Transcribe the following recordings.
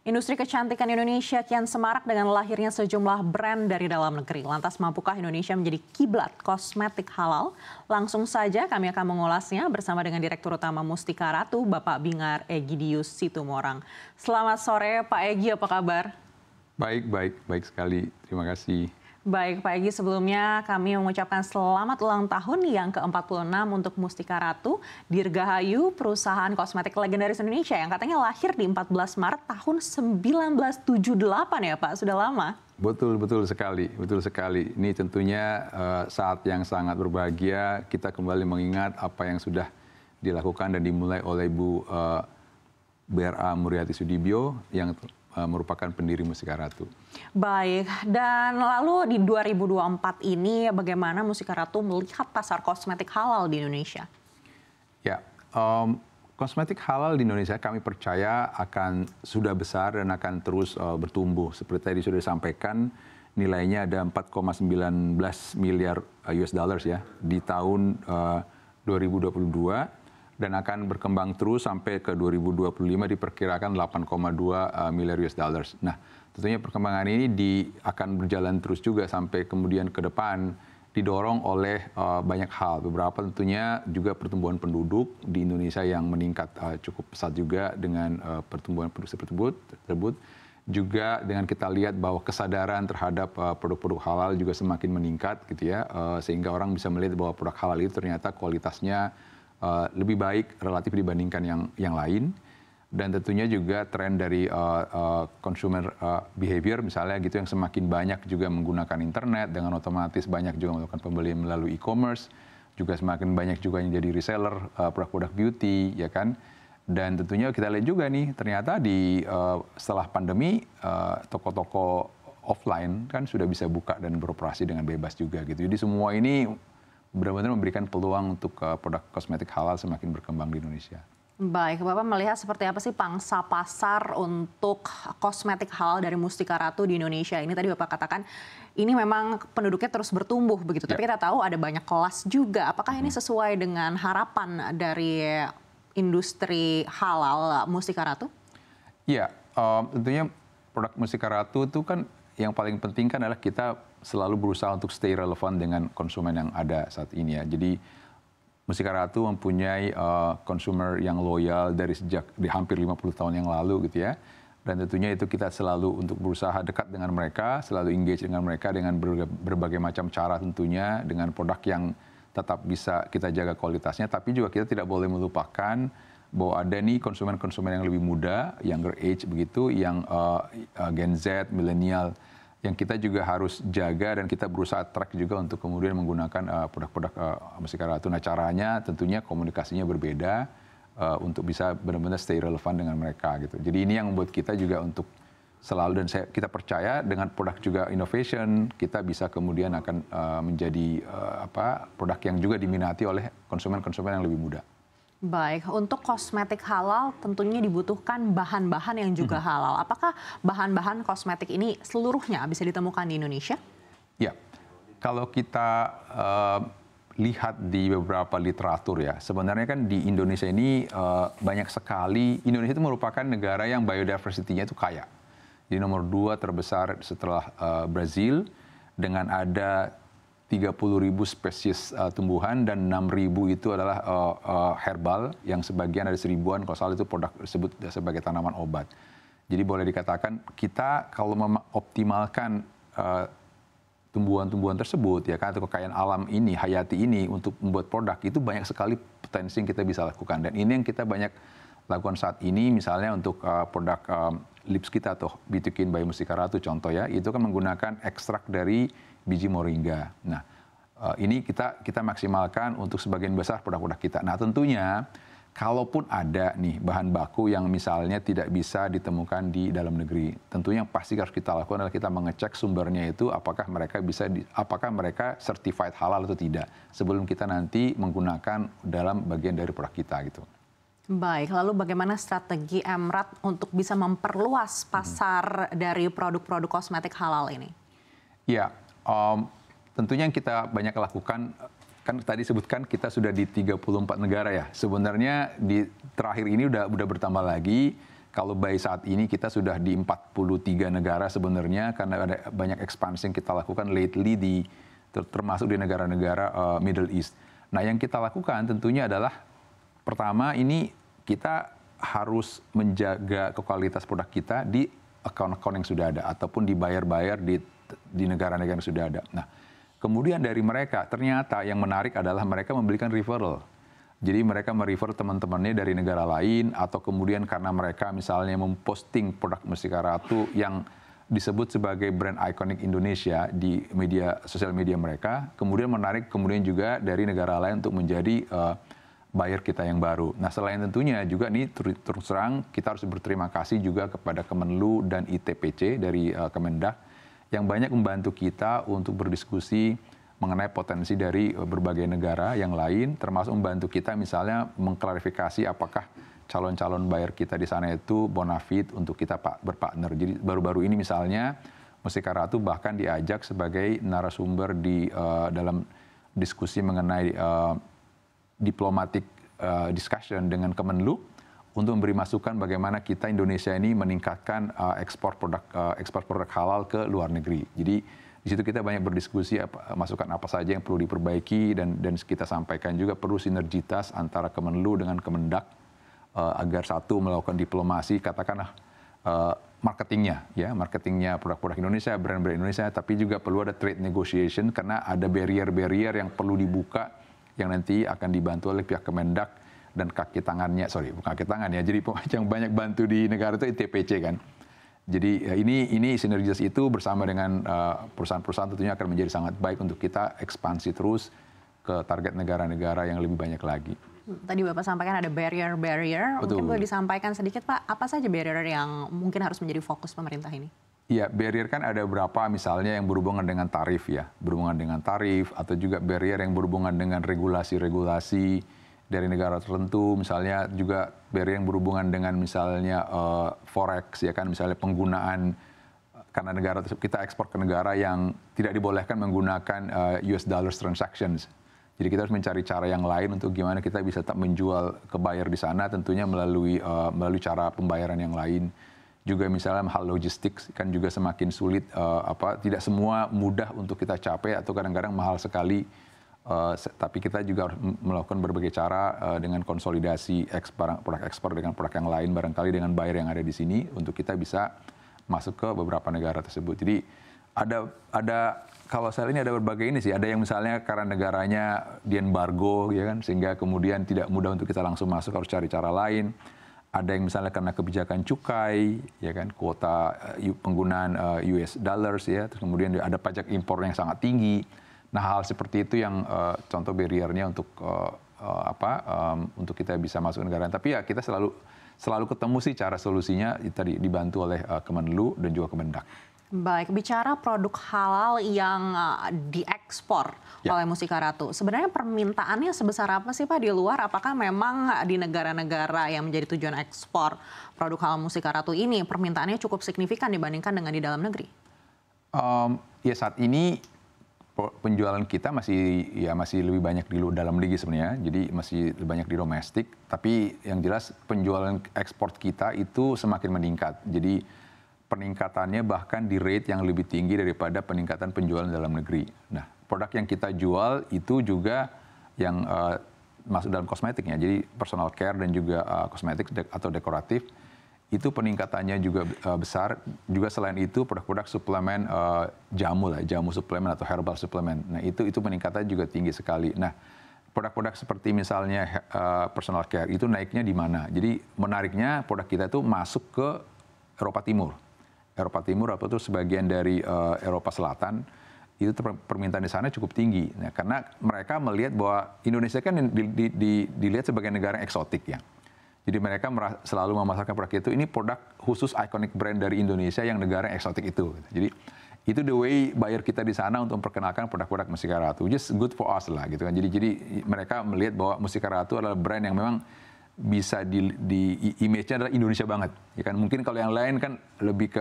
Industri kecantikan Indonesia kian semarak dengan lahirnya sejumlah brand dari dalam negeri. Lantas mampukah Indonesia menjadi kiblat kosmetik halal? Langsung saja kami akan mengulasnya bersama dengan Direktur Utama Mustika Ratu, Bapak Bingar Egidius Situmorang. Selamat sore Pak Egi, apa kabar? Baik sekali. Terima kasih. Baik Pak Egi, sebelumnya kami mengucapkan selamat ulang tahun yang ke-46 untuk Mustika Ratu, Dirgahayu, perusahaan kosmetik legendaris Indonesia yang katanya lahir di 14 Maret tahun 1978 ya Pak, sudah lama. Betul sekali. Ini tentunya saat yang sangat berbahagia, kita kembali mengingat apa yang sudah dilakukan dan dimulai oleh Bu BRA Muriati Sudibyo yang merupakan pendiri Mustika Ratu. Baik, dan lalu di 2024 ini bagaimana Mustika Ratu melihat pasar kosmetik halal di Indonesia? Ya, kosmetik halal di Indonesia kami percaya sudah besar dan akan terus bertumbuh. Seperti tadi sudah disampaikan, nilainya ada 4,19 miliar US dollars ya di tahun 2022. Dan akan berkembang terus sampai ke 2025 diperkirakan 8,2 miliar US dollars. Nah, tentunya perkembangan ini akan berjalan terus juga sampai kemudian ke depan didorong oleh banyak hal. Beberapa tentunya juga pertumbuhan penduduk di Indonesia yang meningkat cukup pesat juga dengan pertumbuhan produksi tersebut. Juga dengan kita lihat bahwa kesadaran terhadap produk-produk halal juga semakin meningkat gitu ya, sehingga orang bisa melihat bahwa produk halal itu ternyata kualitasnya lebih baik relatif dibandingkan yang lain, dan tentunya juga tren dari consumer behavior misalnya gitu yang semakin banyak juga menggunakan internet, dengan otomatis banyak juga melakukan pembelian melalui e-commerce, juga semakin banyak juga yang jadi reseller produk-produk beauty ya kan. Dan tentunya kita lihat juga nih ternyata setelah pandemi toko-toko offline kan sudah bisa buka dan beroperasi dengan bebas juga gitu. Jadi semua ini benar-benar memberikan peluang untuk produk kosmetik halal semakin berkembang di Indonesia. Baik, Bapak melihat seperti apa sih pangsa pasar untuk kosmetik halal dari Mustika Ratu di Indonesia? Ini tadi Bapak katakan ini memang penduduknya terus bertumbuh begitu, tapi kita tahu ada banyak kelas juga. Apakah ini sesuai dengan harapan dari industri halal Mustika Ratu? Iya, tentunya produk Mustika Ratu itu kan yang paling penting kan adalah kita selalu berusaha untuk stay relevan dengan konsumen yang ada saat ini ya. Jadi Mustika Ratu mempunyai konsumer yang loyal dari hampir 50 tahun yang lalu gitu ya. Dan tentunya itu kita selalu untuk berusaha dekat dengan mereka, selalu engage dengan mereka dengan berbagai macam cara tentunya, dengan produk yang tetap bisa kita jaga kualitasnya, tapi juga kita tidak boleh melupakan bahwa ada nih konsumen-konsumen yang lebih muda, younger age begitu, yang Gen Z, milenial, yang kita juga harus jaga dan kita berusaha track juga untuk kemudian menggunakan produk-produk Mustika Ratu. Nah, caranya tentunya komunikasinya berbeda untuk bisa benar-benar stay relevan dengan mereka gitu. Jadi ini yang membuat kita juga untuk selalu, dan kita percaya dengan produk juga innovation kita bisa kemudian akan menjadi produk yang juga diminati oleh konsumen-konsumen yang lebih muda. Baik, untuk kosmetik halal tentunya dibutuhkan bahan-bahan yang juga halal. Apakah bahan-bahan kosmetik ini seluruhnya bisa ditemukan di Indonesia? Ya, kalau kita lihat di beberapa literatur ya, sebenarnya kan di Indonesia ini banyak sekali, Indonesia itu merupakan negara yang biodiversity-nya itu kaya. Di nomor 2 terbesar setelah Brazil, dengan ada 30.000 spesies tumbuhan dan 6.000 itu adalah herbal, yang sebagian ada 1.000-an kalau salah itu produk disebut sebagai tanaman obat. Jadi boleh dikatakan kita kalau mengoptimalkan tumbuhan-tumbuhan tersebut ya kan, atau kekayaan alam ini, hayati ini untuk membuat produk, itu banyak sekali potensi yang kita bisa lakukan, dan ini yang kita banyak lakukan saat ini. Misalnya untuk produk lips kita atau Bitukin by Mustika Ratu contoh ya, itu kan menggunakan ekstrak dari biji moringa. Nah, ini kita maksimalkan untuk sebagian besar produk-produk kita. Nah, tentunya kalaupun ada nih bahan baku yang misalnya tidak bisa ditemukan di dalam negeri, tentunya yang pasti harus kita lakukan adalah kita mengecek sumbernya itu apakah mereka certified halal atau tidak sebelum kita nanti menggunakan dalam bagian dari produk kita gitu. Baik, lalu bagaimana strategi Emrat untuk bisa memperluas pasar dari produk-produk kosmetik halal ini? Ya, tentunya yang kita banyak lakukan, kan tadi sebutkan kita sudah di 34 negara ya. Sebenarnya di terakhir ini udah bertambah lagi Kalau by saat ini kita sudah di 43 negara sebenarnya karena ada banyak ekspansi yang kita lakukan lately termasuk di negara-negara Middle East. Nah, yang kita lakukan tentunya adalah pertama ini kita harus menjaga kualitas produk kita di account-account yang sudah ada ataupun dibayar-bayar di negara-negara yang sudah ada. Nah, kemudian dari mereka ternyata yang menarik adalah mereka memberikan referral. Jadi mereka merefer teman-temannya dari negara lain atau kemudian karena mereka misalnya memposting produk Mustika Ratu yang disebut sebagai brand ikonik Indonesia di sosial media mereka, kemudian menarik kemudian juga dari negara lain untuk menjadi buyer kita yang baru. Nah, selain tentunya juga nih terus terang kita harus berterima kasih juga kepada Kemenlu dan ITPC dari Kemendak yang banyak membantu kita untuk berdiskusi mengenai potensi dari berbagai negara yang lain, termasuk membantu kita misalnya mengklarifikasi apakah calon-calon buyer kita di sana itu bonafide untuk kita berpartner. Jadi baru-baru ini misalnya Mustika Ratu bahkan diajak sebagai narasumber dalam diskusi mengenai diplomatic discussion dengan Kemenlu untuk memberi masukan bagaimana kita Indonesia ini meningkatkan ekspor produk halal ke luar negeri. Jadi di situ kita banyak berdiskusi masukan apa saja yang perlu diperbaiki dan kita sampaikan juga perlu sinergitas antara Kemenlu dengan Kemendak agar satu melakukan diplomasi katakanlah marketingnya produk-produk Indonesia, brand-brand Indonesia, tapi juga perlu ada trade negotiation karena ada barrier-barrier yang perlu dibuka yang nanti akan dibantu oleh pihak Kemendak dan bukan kaki tangannya, jadi yang banyak bantu di negara itu ITPC kan. Jadi ini sinergitas itu bersama dengan perusahaan-perusahaan tentunya akan menjadi sangat baik untuk kita ekspansi terus ke target negara-negara yang lebih banyak lagi. Tadi Bapak sampaikan ada barrier-barrier, mungkin boleh disampaikan sedikit Pak, apa saja barrier yang mungkin harus menjadi fokus pemerintah ini? Iya, barrier kan ada beberapa misalnya yang berhubungan dengan tarif ya, berhubungan dengan tarif atau juga barrier yang berhubungan dengan regulasi-regulasi dari negara tertentu, misalnya juga barrier yang berhubungan dengan misalnya forex ya kan, misalnya penggunaan karena negara kita ekspor ke negara yang tidak dibolehkan menggunakan US dollars transactions. Jadi kita harus mencari cara yang lain untuk gimana kita bisa tetap menjual ke buyer di sana tentunya melalui cara pembayaran yang lain. Juga misalnya hal logistik kan juga semakin sulit tidak semua mudah untuk kita capai atau kadang-kadang mahal sekali. Tapi kita juga harus melakukan berbagai cara dengan konsolidasi produk ekspor dengan produk yang lain barangkali dengan buyer yang ada di sini untuk kita bisa masuk ke beberapa negara tersebut. Jadi ada kalau saya ini ada berbagai ini sih, ada yang misalnya karena negaranya diembargo ya kan sehingga kemudian tidak mudah untuk kita langsung masuk, harus cari cara lain. Ada yang misalnya karena kebijakan cukai ya kan, kuota penggunaan US dollars ya, terus kemudian ada pajak impor yang sangat tinggi. Nah, hal seperti itu yang contoh barriernya untuk untuk kita bisa masuk ke negara. Tapi ya kita selalu ketemu sih cara solusinya tadi dibantu oleh Kemenlu dan juga Kemendak. Baik, bicara produk halal yang diekspor oleh Mustika Ratu, sebenarnya permintaannya sebesar apa sih Pak di luar? Apakah memang di negara-negara yang menjadi tujuan ekspor produk halal Mustika Ratu ini permintaannya cukup signifikan dibandingkan dengan di dalam negeri? Ya saat ini penjualan kita masih lebih banyak di dalam negeri sebenarnya, jadi masih lebih banyak di domestik. Tapi yang jelas penjualan ekspor kita itu semakin meningkat. Jadi peningkatannya bahkan di rate yang lebih tinggi daripada peningkatan penjualan dalam negeri. Nah, produk yang kita jual itu juga yang masuk dalam kosmetiknya, jadi personal care dan juga kosmetik atau dekoratif, itu peningkatannya juga besar. Juga selain itu produk-produk suplemen jamu suplemen atau herbal suplemen. Nah, itu peningkatannya juga tinggi sekali. Nah, produk-produk seperti misalnya personal care itu naiknya di mana? Jadi menariknya produk kita itu masuk ke Eropa Timur atau itu sebagian dari Eropa Selatan, itu permintaan di sana cukup tinggi. Nah, karena mereka melihat bahwa Indonesia kan dilihat sebagai negara yang eksotik ya. Jadi mereka selalu memasarkan produk itu, ini produk khusus iconic brand dari Indonesia yang negara yang eksotik itu. Jadi itu the way buyer kita di sana untuk memperkenalkan produk-produk Mustika Ratu, just good for us lah gitu kan. Jadi mereka melihat bahwa Mustika Ratu adalah brand yang memang bisa di image-nya adalah Indonesia banget, ya kan. Mungkin kalau yang lain kan lebih ke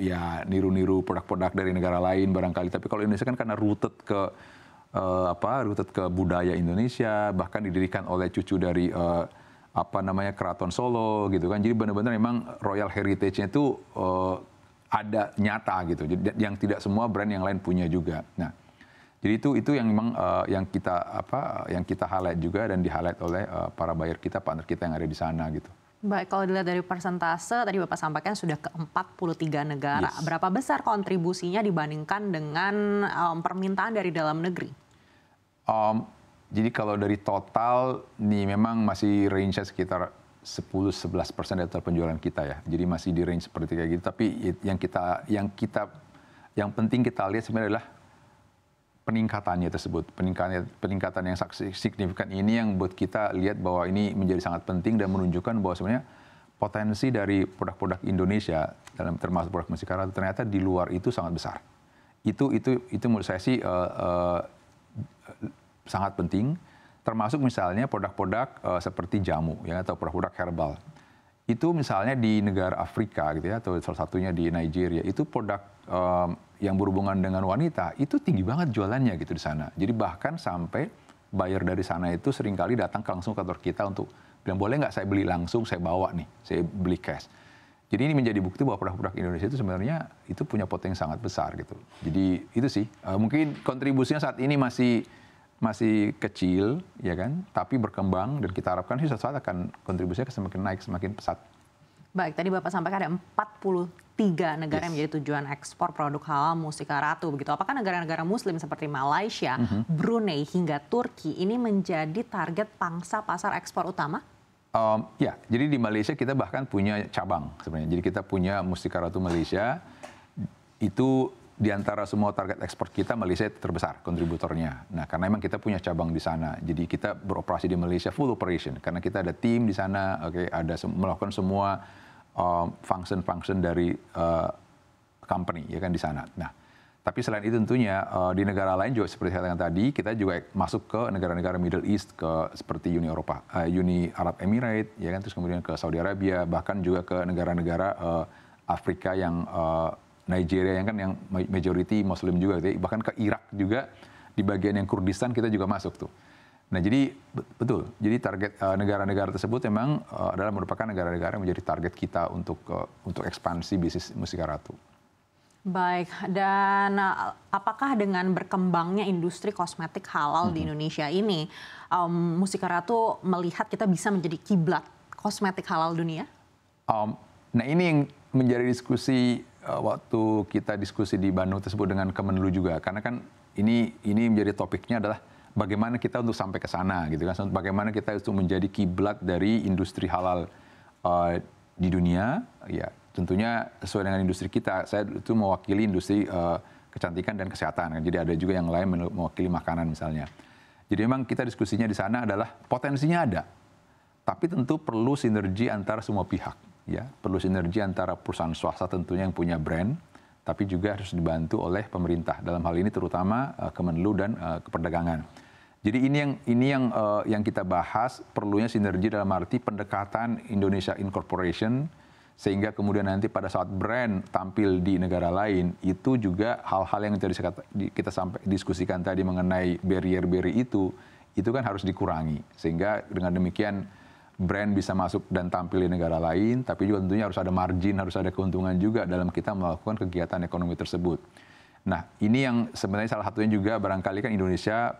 ya niru-niru produk-produk dari negara lain barangkali. Tapi kalau Indonesia kan karena rooted ke budaya Indonesia, bahkan didirikan oleh cucu dari apa namanya Keraton Solo gitu kan. Jadi benar-benar memang royal heritage-nya itu ada nyata gitu. Jadi yang tidak semua brand yang lain punya juga. Nah, jadi itu yang memang yang kita highlight juga dan di-highlight oleh para buyer kita, partner kita yang ada di sana gitu. Baik, kalau dilihat dari persentase, tadi Bapak sampaikan sudah ke 43 negara. Yes. Berapa besar kontribusinya dibandingkan dengan permintaan dari dalam negeri? Jadi kalau dari total, nih memang masih range-nya sekitar 10-11% dari total penjualan kita ya. Jadi masih di range seperti kayak gitu. Tapi yang penting kita lihat sebenarnya adalah peningkatannya tersebut, peningkatan yang signifikan ini yang buat kita lihat bahwa ini menjadi sangat penting dan menunjukkan bahwa sebenarnya potensi dari produk-produk Indonesia dalam termasuk produk Mustika Ratu ternyata di luar itu sangat besar. Itu menurut saya sih sangat penting, termasuk misalnya produk-produk seperti jamu ya atau produk-produk herbal. Itu misalnya di negara Afrika gitu ya atau salah satunya di Nigeria, itu produk yang berhubungan dengan wanita itu tinggi banget jualannya gitu di sana. Jadi bahkan sampai buyer dari sana itu seringkali datang langsung ke kantor kita untuk bilang, boleh nggak saya beli langsung, saya bawa nih, saya beli cash. Jadi ini menjadi bukti bahwa produk-produk Indonesia itu sebenarnya itu punya potensi sangat besar gitu. Jadi itu sih mungkin kontribusinya saat ini masih kecil ya kan, tapi berkembang dan kita harapkan sih suatu saat akan kontribusinya semakin naik, semakin pesat. Baik, tadi Bapak sampaikan ada 43 negara yang menjadi tujuan ekspor produk halal Mustika Ratu begitu. Apakah negara-negara muslim seperti Malaysia, Brunei hingga Turki ini menjadi target pangsa pasar ekspor utama? Ya, jadi di Malaysia kita bahkan punya cabang sebenarnya. Jadi kita punya Mustika Ratu Malaysia, itu di antara semua target ekspor kita Malaysia terbesar kontributornya. Nah, karena memang kita punya cabang di sana. Jadi kita beroperasi di Malaysia full operation karena kita ada tim di sana, ada melakukan semua function dari company ya kan di sana. Nah, tapi selain itu tentunya di negara lain juga seperti saya katakan tadi, kita juga masuk ke negara-negara Middle East seperti Uni Arab Emirates ya kan, terus kemudian ke Saudi Arabia, bahkan juga ke negara-negara Afrika yang Nigeria yang kan yang majority Muslim juga, gitu. Bahkan ke Irak juga di bagian yang Kurdistan kita juga masuk tuh. Nah jadi betul, jadi target negara-negara tersebut memang adalah merupakan negara-negara yang menjadi target kita untuk ekspansi bisnis Mustika Ratu. Baik, dan apakah dengan berkembangnya industri kosmetik halal di Indonesia ini, Mustika Ratu melihat kita bisa menjadi kiblat kosmetik halal dunia? Nah ini yang menjadi diskusi waktu kita diskusi di Bandung tersebut dengan Kemenlu juga, karena kan ini menjadi topiknya adalah bagaimana kita untuk sampai ke sana gitu kan, bagaimana kita untuk menjadi kiblat dari industri halal di dunia, ya tentunya sesuai dengan industri kita. Saya itu mewakili industri kecantikan dan kesehatan, jadi ada juga yang lain mewakili makanan misalnya. Jadi memang kita diskusinya di sana adalah potensinya ada, tapi tentu perlu sinergi antara semua pihak. Ya, perlu sinergi antara perusahaan swasta tentunya yang punya brand, tapi juga harus dibantu oleh pemerintah. Dalam hal ini terutama Kemenlu dan Keperdagangan. Jadi ini yang kita bahas, perlunya sinergi dalam arti pendekatan Indonesia Incorporation, sehingga kemudian nanti pada saat brand tampil di negara lain, itu juga hal-hal yang tadi kita sampai diskusikan tadi mengenai barrier-barrier itu kan harus dikurangi. Sehingga dengan demikian brand bisa masuk dan tampil di negara lain, tapi juga tentunya harus ada margin, harus ada keuntungan juga dalam kita melakukan kegiatan ekonomi tersebut. Nah, ini yang sebenarnya salah satunya juga barangkali kan Indonesia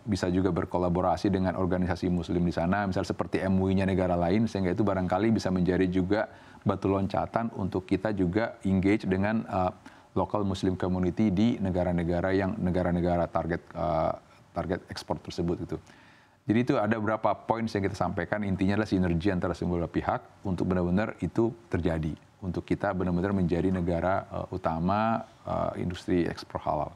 bisa juga berkolaborasi dengan organisasi muslim di sana, misalnya seperti MUI-nya negara lain, sehingga itu barangkali bisa menjadi juga batu loncatan untuk kita juga engage dengan local muslim community di negara-negara target ekspor tersebut itu. Jadi itu ada beberapa poin yang kita sampaikan, intinya adalah sinergi antara semua pihak untuk benar-benar itu terjadi. Untuk kita benar-benar menjadi negara utama industri ekspor halal.